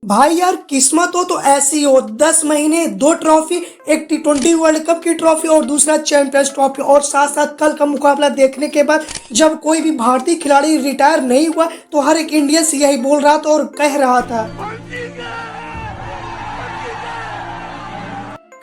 भाई यार किस्मत हो तो ऐसी हो 10 महीने 2 ट्रॉफी, एक T20 वर्ल्ड कप की ट्रॉफी और दूसरा चैंपियंस ट्रॉफी और साथ साथ कल का मुकाबला देखने के बाद जब कोई भी भारतीय खिलाड़ी रिटायर नहीं हुआ तो हर एक इंडियन यही बोल रहा था और कह रहा था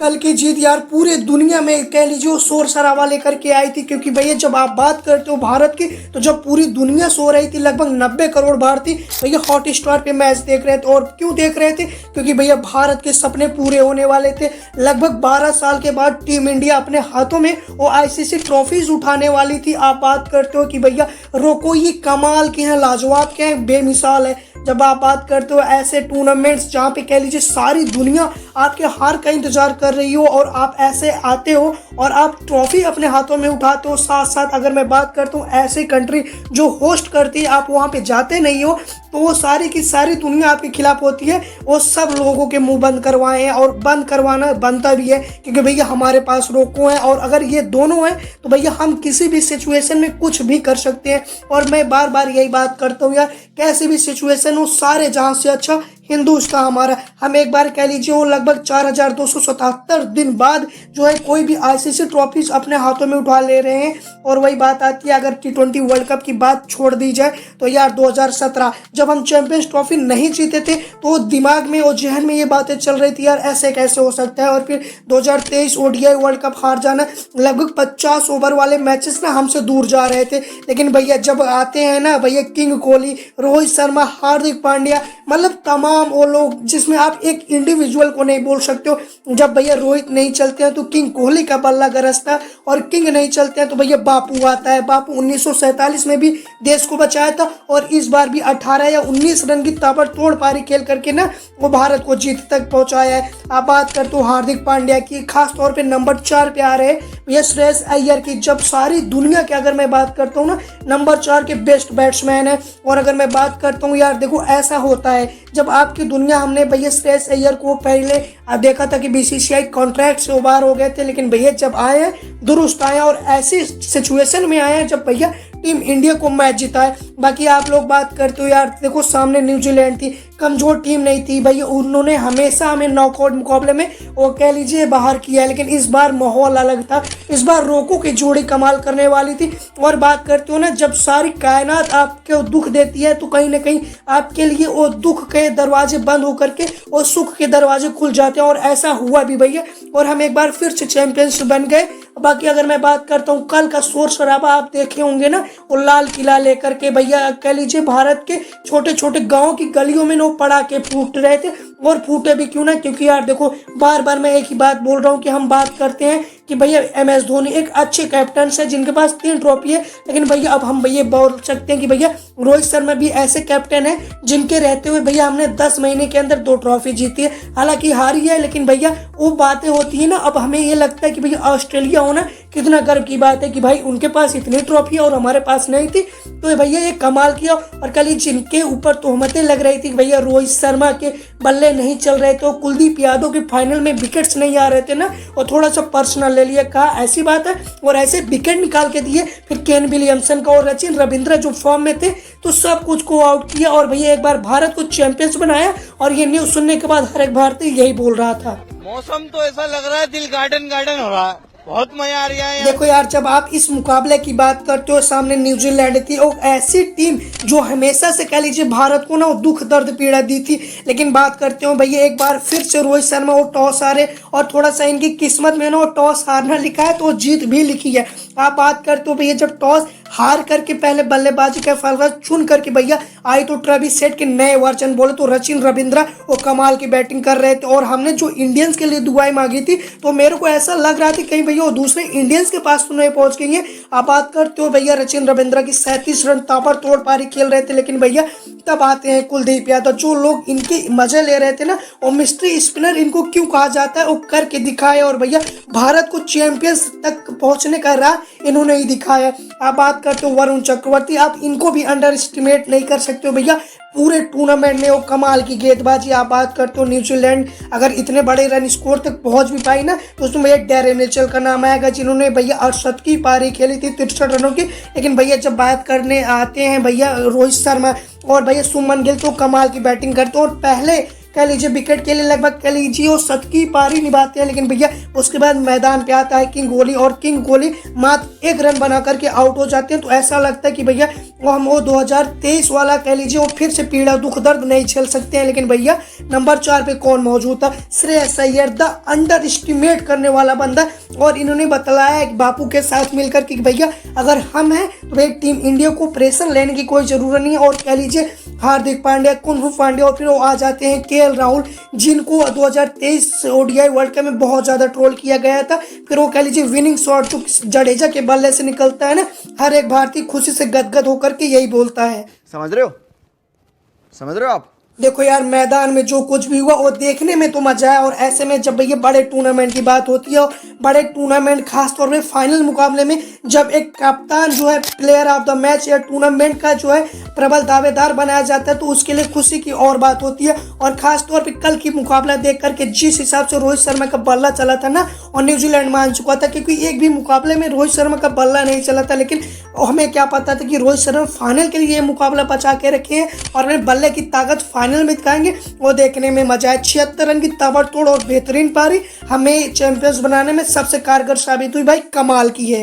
कल की जीत यार पूरे दुनिया में कह लीजिए शोर शराबा लेकर के आई थी। क्योंकि भैया जब आप बात करते हो भारत की तो जब पूरी दुनिया सो रही थी लगभग 90 करोड़ भारतीय भैया हॉट स्टार पे मैच देख रहे थे। और क्यों देख रहे थे? क्योंकि भैया भारत के सपने पूरे होने वाले थे। लगभग 12 साल के बाद टीम इंडिया अपने हाथों में वो आईसीसी ट्रॉफीज उठाने वाली थी। आप बात करते हो कि भैया रोको ये कमाल के हैं, लाजवाब के हैं, बेमिसाल है। जब आप बात करते हो ऐसे टूर्नामेंट्स जहाँ पे कह लीजिए सारी दुनिया आपके हार का इंतजार कर रही हो और आप ऐसे आते हो और आप ट्रॉफी अपने हाथों में उठाते हो। साथ साथ अगर मैं बात करता हूँ ऐसी कंट्री जो होस्ट करती है, आप वहाँ पे जाते नहीं हो तो वो सारी की सारी दुनिया आपके खिलाफ होती है। वो सब लोगों के मुंह बंद करवाए हैं और बंद करवाना बनता भी है क्योंकि भैया हमारे पास रोको है और अगर ये दोनों हैं तो भैया हम किसी भी सिचुएशन में कुछ भी कर सकते हैं। और मैं बार बार यही बात करता हूँ यार, कैसी भी सिचुएशन हो सारे जहां से अच्छा हिंदुस्तान हमारा। हम एक बार कह लीजिए वो लगभग 4277 दिन बाद जो है कोई भी आईसीसी ट्रॉफीज अपने हाथों में उठा ले रहे हैं। और वही बात आती है अगर T20 वर्ल्ड कप की बात छोड़ दी जाए तो यार 2017 जब हम चैंपियंस ट्रॉफी नहीं जीते थे तो दिमाग में और जहन में ये बातें चल रही थी यार ऐसे कैसे हो सकता है। और फिर 2023 ओडीआई वर्ल्ड कप हार जाना, लगभग 50 ओवर वाले मैचेस ना हमसे दूर जा रहे थे। लेकिन भैया जब आते हैं ना भैया किंग कोहली, रोहित शर्मा, हार्दिक पांड्या, मतलब तमाम वो लोग जिसमें आप एक इंडिविजुअल को नहीं बोल सकते हो। जब भैया रोहित नहीं चलते हैं तो किंग कोहली का बल्ला गरजता है और किंग नहीं चलते हैं तो भैया बापू आता है। बापू 1947 में भी देश को बचाया था और इस बार भी 18 या 19 रन की ताबड़तोड़ पारी खेल करके ना वो भारत को जीत तक पहुंचाया है। आप बात करते हो हार्दिक पांड्या की, खास तौर पे नंबर 4 पे आ रहे हैं भैया श्रेयस अय्यर की। जब सारी दुनिया की अगर मैं बात करता हूँ ना नंबर 4 के बेस्ट बैट्समैन है। और अगर मैं बात करता हूँ यार देखो ऐसा होता है जब आपकी दुनिया, हमने भैया श्रेयस अय्यर को पहले देखा था कि बीसीसीआई कॉन्ट्रैक्ट से बाहर हो गए थे, लेकिन भैया जब आए हैं दुरुस्त आए और ऐसी सिचुएशन में आए हैं जब भैया टीम इंडिया को मैच जीता है। बाकी आप लोग बात करते हो यार देखो सामने न्यूजीलैंड थी, कमजोर टीम नहीं थी भैया, उन्होंने हमेशा हमें नॉकआउट मुकाबले में वो कह लीजिए बाहर किया है। लेकिन इस बार माहौल अलग था, इस बार रोको की जोड़ी कमाल करने वाली थी। और बात करते हो ना जब सारी कायनात आपको दुख देती है तो कहीं ना कहीं आपके लिए वो दुख के दरवाजे बंद होकर के वो सुख के दरवाजे खुल जाते हैं और ऐसा हुआ भी भैया। और हम एक बार फिर से चैंपियंस बन गए। बाकी अगर मैं बात करता हूँ कल का शोर शराबा आप देखे होंगे ना, वो लाल किला लेकर के भैया कह लीजिए भारत के छोटे छोटे गांव की गलियों में वो पटाखे फूट रहे थे। और फूटे भी क्यों ना, क्योंकि यार देखो बार बार मैं एक ही बात बोल रहा हूँ कि हम बात करते हैं कि भैया MS धोनी एक अच्छे कैप्टन है जिनके पास 3 ट्रॉफी है। लेकिन भैया अब हम भैया बोल सकते हैं कि भैया रोहित शर्मा भी ऐसे कैप्टन है जिनके रहते हुए भैया हमने 10 महीने के अंदर 2 ट्रॉफी जीती है। हालांकि हारी है लेकिन भैया वो बातें होती है ना, अब हमें ये लगता है कि भैया ऑस्ट्रेलिया होना कितना गर्व की बात है कि भाई उनके पास इतनी ट्रॉफी है और हमारे पास नहीं थी। तो भैया ये कमाल किया। और कल जिनके ऊपर तोहमतें लग रही थी भैया रोहित शर्मा के बल्ले नहीं चल रहे थे, कुलदीप यादव के फाइनल में विकेट्स नहीं आ रहे थे ना, और थोड़ा सा पर्सनल ले लिया, कहा ऐसी बात है और ऐसे विकेट निकाल के दिए। फिर केन विलियमसन का और सचिन रविंद्र जो फॉर्म में थे तो सब कुछ को आउट किया और भैया एक बार भारत को चैंपियंस बनाया। और ये न्यूज सुनने के बाद हर एक भारतीय यही बोल रहा था। मौसम तो ऐसा लग रहा है दिल गार्डन गार्डन हो रहा है, बहुत मजा आ रहा है। देखो यार जब आप इस मुकाबले की बात करते हो सामने न्यूजीलैंड थी और ऐसी टीम जो हमेशा से कह लीजिए भारत को ना दुख दर्द पीड़ा दी थी। लेकिन बात करते हो भैया एक बार फिर से रोहित शर्मा वो टॉस हारे और थोड़ा सा इनकी किस्मत में ना वो टॉस हारना लिखा है तो जीत भी लिखी है। आप बात करते हो भैया जब टॉस हार करके पहले बल्लेबाजी का फैसला चुन करके भैया आई तो ट्रेविस हेड के नए वर्जन बोले तो सचिन रविंद्र वो कमाल की बैटिंग कर रहे थे। और हमने जो इंडियंस के लिए दुआएं मांगी थी तो मेरे को ऐसा लग रहा था कहीं भैया वो दूसरे इंडियंस के पास तो नहीं पहुंच गई है। आप बात करते हो भैया सचिन रविंद्र की 37 रन ताबड़तोड़ पारी खेल रहे थे। लेकिन भैया तब आते हैं कुलदीप यादव, जो लोग इनके मजे ले रहे थे ना और मिस्ट्री स्पिनर इनको क्यों कहा जाता है वो करके दिखाए। और भैया भारत को चैंपियंस तक पहुंचने का राह इन्होंने ही दिखाया। आप बात करते हो वरुण चक्रवर्ती, आप इनको भी अंडर एस्टिमेट नहीं कर सकते हो भैया, पूरे टूर्नामेंट में वो कमाल की गेंदबाजी। आप बात करते हो न्यूजीलैंड अगर इतने बड़े रन स्कोर तक पहुंच भी पाई ना तो उसमें भैया डैरेन मिचेल का नाम आएगा जिन्होंने भैया 68 की पारी खेली थी 63 रनों की। लेकिन भैया जब बात करने आते हैं भैया रोहित शर्मा और भैया सुमन गिल तो कमाल की बैटिंग करते हैं। और पहले कह लीजिए विकेट के लिए लगभग कह लीजिए वो 7 की पारी निभाते हैं, लेकिन भैया उसके बाद मैदान पे आता है किंग कोहली और किंग कोहली मात्र 1 रन बना करके आउट हो जाते हैं। तो ऐसा लगता है कि भैया वो 2023 वाला कह लीजिए वो फिर से पीड़ा दुख दर्द नहीं झेल सकते हैं। लेकिन भैया नंबर 4 पे कौन मौजूद था? Shreyas Iyer, the under estimate करने वाला बंदा। और इन्होंने बताया बापू के साथ मिलकर कि भैया अगर हम हैं तो भाई टीम इंडिया को प्रेशर लेने की कोई जरूरत नहीं है। और कह लीजिए हार्दिक पांड्या, कुंफू पांड्या और फिर वो आ जाते हैं केएल राहुल, जिनको 2023 ओडीआई वर्ल्ड कप में बहुत ज्यादा ट्रोल किया गया था। फिर वो कह लीजिए विनिंग शॉट जो जडेजा के बल्ले से निकलता है ना, हर एक भारतीय खुशी से गदगद होकर के यही बोलता है। समझ रहे हो आप? देखो यार, मैदान में जो कुछ भी हुआ वो देखने में तो मजा आया। और ऐसे में जब ये बड़े टूर्नामेंट की बात होती है, बड़े टूर्नामेंट खासतौर पे फाइनल मुकाबले में जब एक कप्तान जो है प्लेयर ऑफ द मैच या टूर्नामेंट का जो है प्रबल दावेदार बनाया जाता है, तो उसके लिए खुशी की और बात होती है। और खासतौर पे कल की मुकाबला देख करके जिस हिसाब से रोहित शर्मा का बल्ला चला था ना, और न्यूजीलैंड मान चुका था, क्योंकि एक भी मुकाबले में रोहित शर्मा का बल्ला नहीं चला था। लेकिन हमें क्या पता था कि रोहित शर्मा फाइनल के लिए ये मुकाबला बचा के रखे हैं और अपने बल्ले की ताकत फाइनल में दिखाएंगे। वो देखने में मजा है। 76 रन की ताबड़तोड़ और बेहतरीन पारी हमें चैंपियंस बनाने में सबसे कारगर साबित हुई। भाई कमाल की है।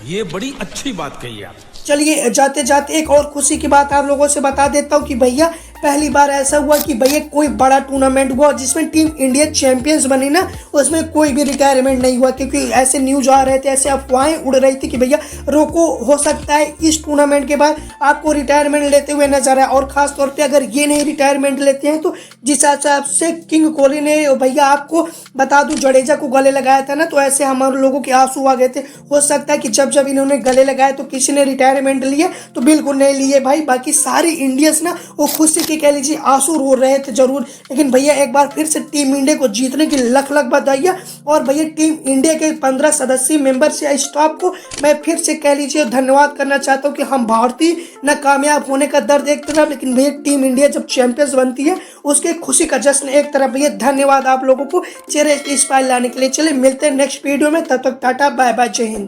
ये बड़ी अच्छी बात कही आप। चलिए जाते जाते एक और खुशी की बात आप लोगों से बता देता हूँ कि भैया पहली बार ऐसा हुआ कि भैया कोई बड़ा टूर्नामेंट हुआ जिसमें टीम इंडिया चैंपियंस बनी ना, उसमें कोई भी रिटायरमेंट नहीं हुआ। क्योंकि ऐसे न्यूज आ रहे थे, ऐसे अफवाहें उड़ रही थी कि भैया रोको, हो सकता है इस टूर्नामेंट के बाद आपको रिटायरमेंट लेते हुए नजर आए। और खास तौर पे अगर ये नहीं रिटायरमेंट लेते हैं तो जिस हिसाब से किंग कोहली ने भैया आपको बता दूं जडेजा को गले लगाया था ना, तो ऐसे हमारे लोगों के आंसू आ गए थे। हो सकता है कि जब जब इन्होंने गले लगाए तो किसी ने रिटायरमेंट लिए, तो बिल्कुल नहीं लिए भाई। बाकी सारी इंडियंस ना वो खुशी के कह लीजिए आंसू रो रहे थे जरूर। लेकिन भैया एक बार फिर से टीम इंडिया को जीतने की लख लख बधाइयां। और भैया टीम इंडिया के 15 सदस्यीय मेंबर से स्टाफ को मैं फिर से कह लीजिए धन्यवाद करना चाहता हूं कि हम भारतीय न कामयाब होने का दर्द एक तरफ, लेकिन भैया टीम इंडिया जब चैंपियंस बनती है उसके खुशी का जश्न एक तरफ। भैया धन्यवाद आप लोगों को चेहरे की स्माइल लाने के लिए। चलिए मिलते हैं नेक्स्ट वीडियो में, तब तक टाटा बाय बाय, जय हिंद।